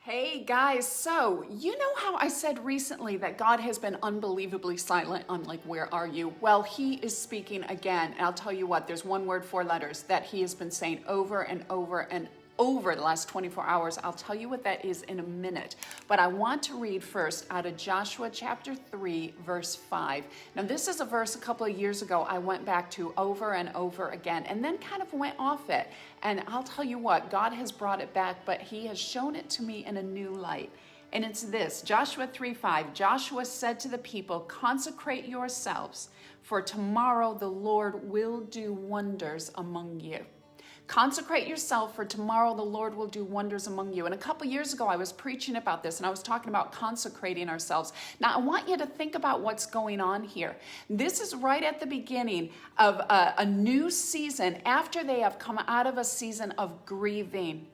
Hey guys, so you know how I said recently that God has been unbelievably silent on where are you? Well, he is speaking again. And I'll tell you what, there's one word, 4 letters that he has been saying over and over and over the last 24 hours. I'll tell you what that is in a minute. But I want to read first out of Joshua chapter 3, verse 5. Now, this is a verse a couple of years ago I went back to over and over again and then kind of went off it. And I'll tell you what, God has brought it back, but he has shown it to me in a new light. And it's this, Joshua 3:5. Joshua said to the people, consecrate yourselves, for tomorrow the Lord will do wonders among you. Consecrate yourself, for tomorrow the Lord will do wonders among you. And a couple years ago, I was preaching about this, and I was talking about consecrating ourselves. Now, I want you to think about what's going on here. This is right at the beginning of a new season, after they have come out of a season of grieving,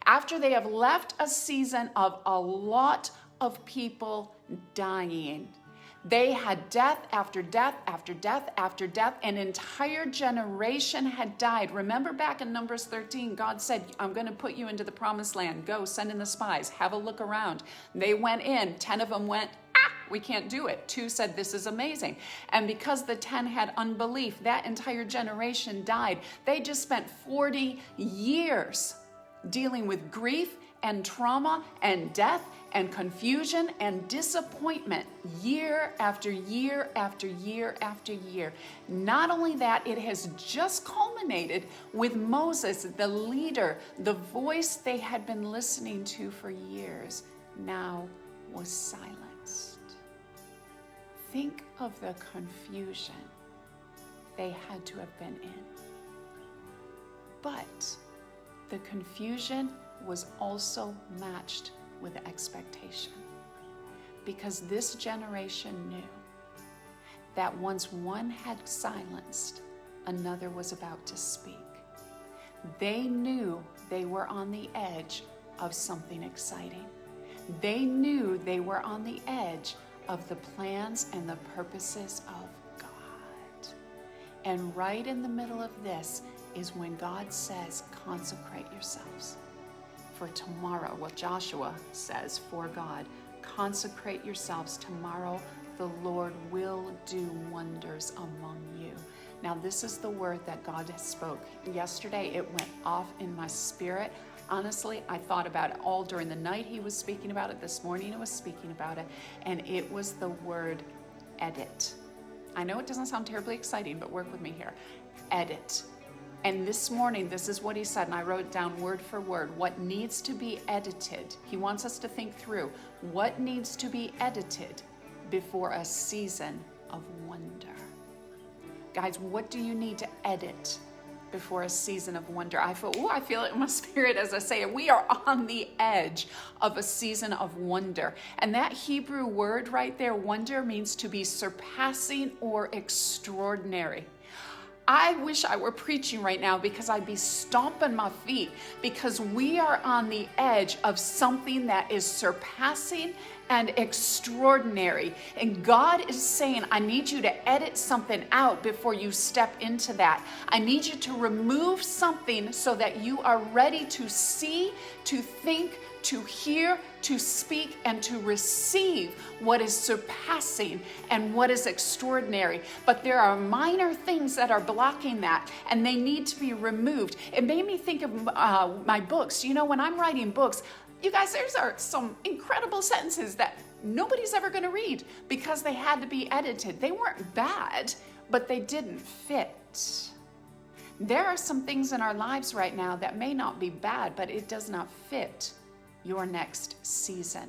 after they have left a season of a lot of people dying. They had death after death after death after death. An entire generation had died. Remember back in Numbers 13, God said, I'm going to put you into the promised land. Go, send in the spies. Have a look around. They went in. 10 of them went, we can't do it. 2 said, this is amazing. And because the 10 had unbelief, that entire generation died. They just spent 40 years dealing with grief and trauma and death and confusion and disappointment year after year after year after year. Not only that, it has just culminated with Moses, the leader, the voice they had been listening to for years, now was silenced. Think of the confusion they had to have been in. But the confusion was also matched with expectation, because this generation knew that once one had silenced, another was about to speak. They knew they were on the edge of something exciting. They knew they were on the edge of the plans and the purposes of God. And right in the middle of this is when God says, consecrate yourselves. For tomorrow, well, Joshua says for God, consecrate yourselves. Tomorrow, the Lord will do wonders among you. Now, this is the word that God has spoke. Yesterday, it went off in my spirit. Honestly, I thought about it all during the night. He was speaking about it. This morning, he was speaking about it. And it was the word edit. I know it doesn't sound terribly exciting, but work with me here. Edit. And this morning, this is what he said, and I wrote it down word for word. What needs to be edited? He wants us to think through what needs to be edited before a season of wonder. Guys, what do you need to edit before a season of wonder? I feel it in my spirit as I say it. We are on the edge of a season of wonder. And that Hebrew word right there, wonder, means to be surpassing or extraordinary. I wish I were preaching right now, because I'd be stomping my feet, because we are on the edge of something that is surpassing and extraordinary. And God is saying, I need you to edit something out before you step into that. I need you to remove something so that you are ready to see, to think, to hear, to speak, and to receive what is surpassing and what is extraordinary. But there are minor things that are blocking that, and they need to be removed. It made me think of my books. You know, when I'm writing books, you guys, there's some incredible sentences that nobody's ever going to read because they had to be edited. They weren't bad, but they didn't fit. There are some things in our lives right now that may not be bad, but it does not fit your next season.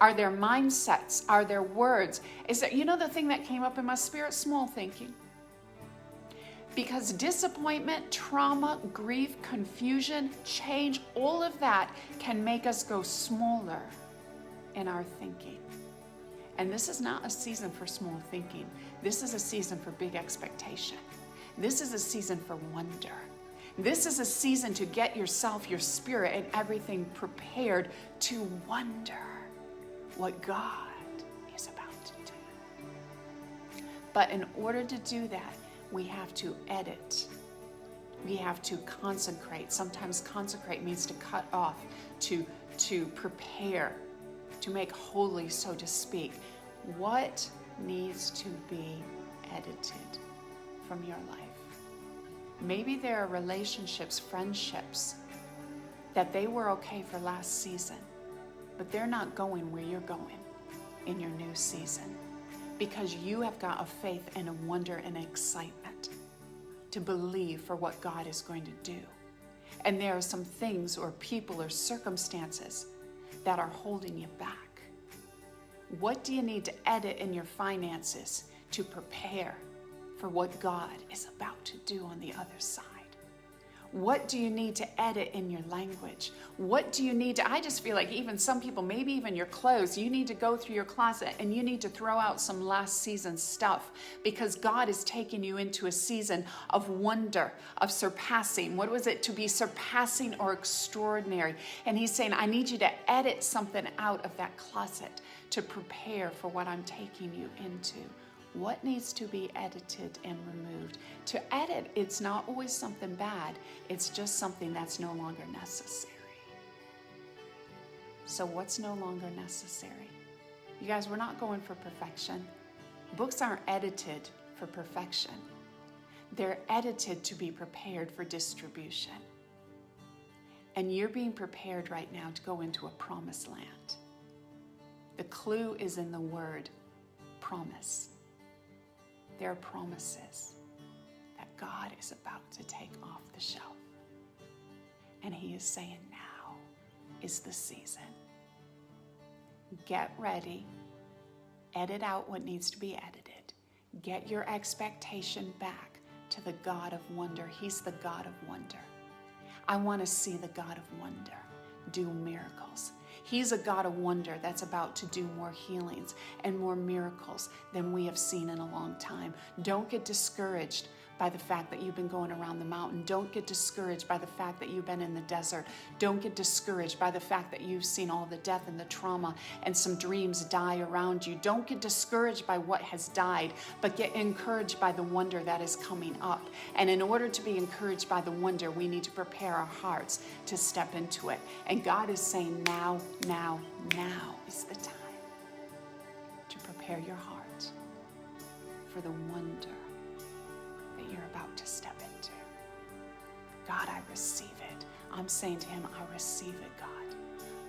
Are there mindsets? Are there words? Is there, you know, the thing that came up in my spirit? Small thinking. Because disappointment, trauma, grief, confusion, change, all of that can make us go smaller in our thinking. And this is not a season for small thinking. This is a season for big expectation. This is a season for wonder. This is a season to get yourself, your spirit, and everything prepared to wonder what God is about to do. But in order to do that, we have to edit. We have to consecrate. Sometimes consecrate means to cut off, to to prepare, to make holy, so to speak, what needs to be edited from your life? Maybe there are relationships, friendships, that they were okay for last season, but they're not going where you're going in your new season, because you have got a faith and a wonder and excitement to believe for what God is going to do. And there are some things or people or circumstances that are holding you back. What do you need to edit in your finances to prepare for what God is about to do on the other side? What do you need to edit in your language? What do you need to, I just feel like even some people, maybe even your clothes, you need to go through your closet and you need to throw out some last season stuff, because God is taking you into a season of wonder, of surpassing. What was it? To be surpassing or extraordinary. And he's saying, I need you to edit something out of that closet to prepare for what I'm taking you into. What needs to be edited and removed? To edit, it's not always something bad. It's just something that's no longer necessary. So what's no longer necessary? You guys, we're not going for perfection. Books aren't edited for perfection. They're edited to be prepared for distribution. And you're being prepared right now to go into a promised land. The clue is in the word promise. There are promises that God is about to take off the shelf. And he is saying, now is the season. Get ready. Edit out what needs to be edited. Get your expectation back to the God of wonder. He's the God of wonder. I want to see the God of wonder do miracles. He's a God of wonder that's about to do more healings and more miracles than we have seen in a long time. Don't get discouraged by the fact that you've been going around the mountain. Don't get discouraged by the fact that you've been in the desert. Don't get discouraged by the fact that you've seen all the death and the trauma and some dreams die around you. Don't get discouraged by what has died, but get encouraged by the wonder that is coming up. And in order to be encouraged by the wonder, we need to prepare our hearts to step into it. And God is saying, now is the time to prepare your heart for the wonder that you're about to step into. God, I receive it. I'm saying to him, I receive it, God.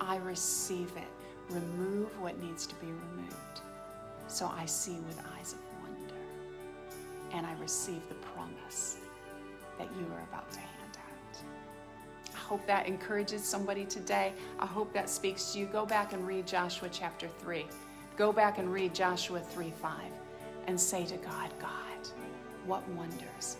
I receive it. Remove what needs to be removed so I see with eyes of wonder. And I receive the promise that you are about to hand out. I hope that encourages somebody today. I hope that speaks to you. Go back and read Joshua chapter 3. Go back and read Joshua 3:5 and say to God, God, what wonders